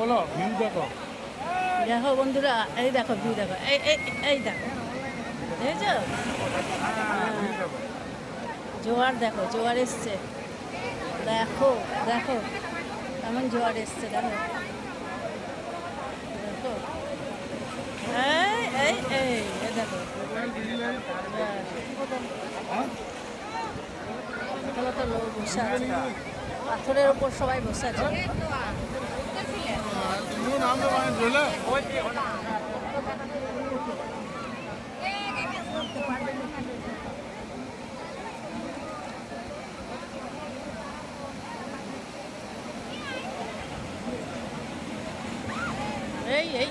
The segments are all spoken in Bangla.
বলো ভিউ দেখো। দেখো বন্ধুরা, এই দেখো ভিউ দেখো, এই এই এই দেখো, দেখেছো? জোয়ার দেখো, জোয়ার এসছে, দেখো দেখো কেমন জোয়ার এসছে, দেখো দেখো, এই এই এই এই দেখো, কত কত লোক বসে আছে, পাথরের ওপর সবাই বসে আছে। এই এই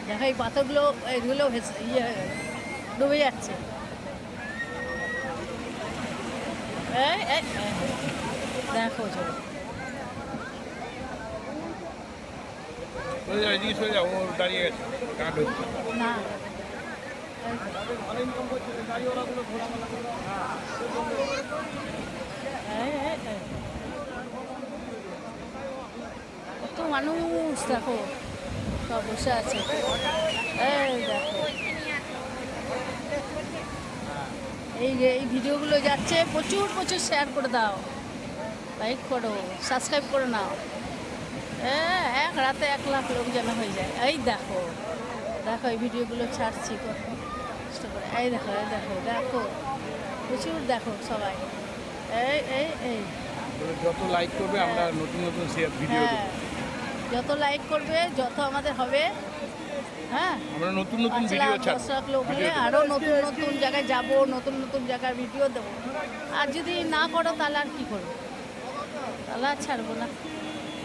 দেখো, এই পাথরগুলো এগুলো ইয়ে হয়ে গেল, ডুবে যাচ্ছে। এই এই এই, দেখো চলো, এদিকে সরে যাও, ও দাঁড়িয়ে গেছে, কাট হচ্ছে না এই এই এই, কত মানুষ দেখো, সব বসে আছে। এই দেখো, এই এই ভিডিওগুলো যাচ্ছে, প্রচুর প্রচুর শেয়ার করে দাও, লাইক করো, সাবস্ক্রাইব করে নাও। এক রাতে 1 লাখ লোক যেন হয়ে যায়। এই দেখো দেখো, এই ভিডিওগুলো ছাড়ছি কত কষ্ট করে। এই দেখো, এই দেখো দেখো, প্রচুর দেখো সবাই। এই এই এই, যত লাইক করবে আমরা নতুন নতুন শেয়ার ভিডিও দেব। হ্যাঁ, যত লাইক করবে যত আমাদের হবে, হ্যাঁ, আমরা নতুন নতুন 5 ভিডিও লাখ 10 ছাড়ব। লাখ লোক হলে আরও নতুন নতুন জায়গায় যাব, নতুন নতুন জায়গার ভিডিও দেবো। আর যদি না করো তাহলে আর কী করবো, তাহলে আর ছাড়বো না।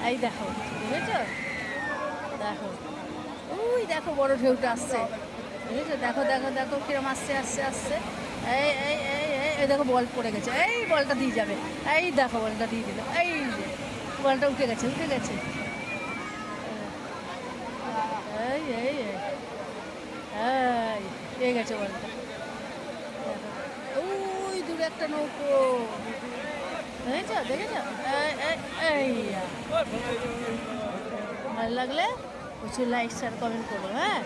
এই দেখো, বুঝেছো? দেখো, ওই দেখো বড় ঢেউটা আসছে, বুঝেছো? দেখো দেখো দেখো কিরম আসছে আসছে আসছে। এই এই এই এই এই দেখো, বল পড়ে গেছে, এই বলটা দিয়ে যাবে। এই দেখো, বলটা দিয়ে দিল, এই যে বলটা উঠে গেছে উঠে গেছে। এই এই এই এই পেয়ে গেছে বলটা। ওই দূরে একটা নৌকো, দেখেছো দেখেছো? এই ভালো লাগলে প্রচুর লাইক শেয়ার কমেন্ট করো, হ্যাঁ।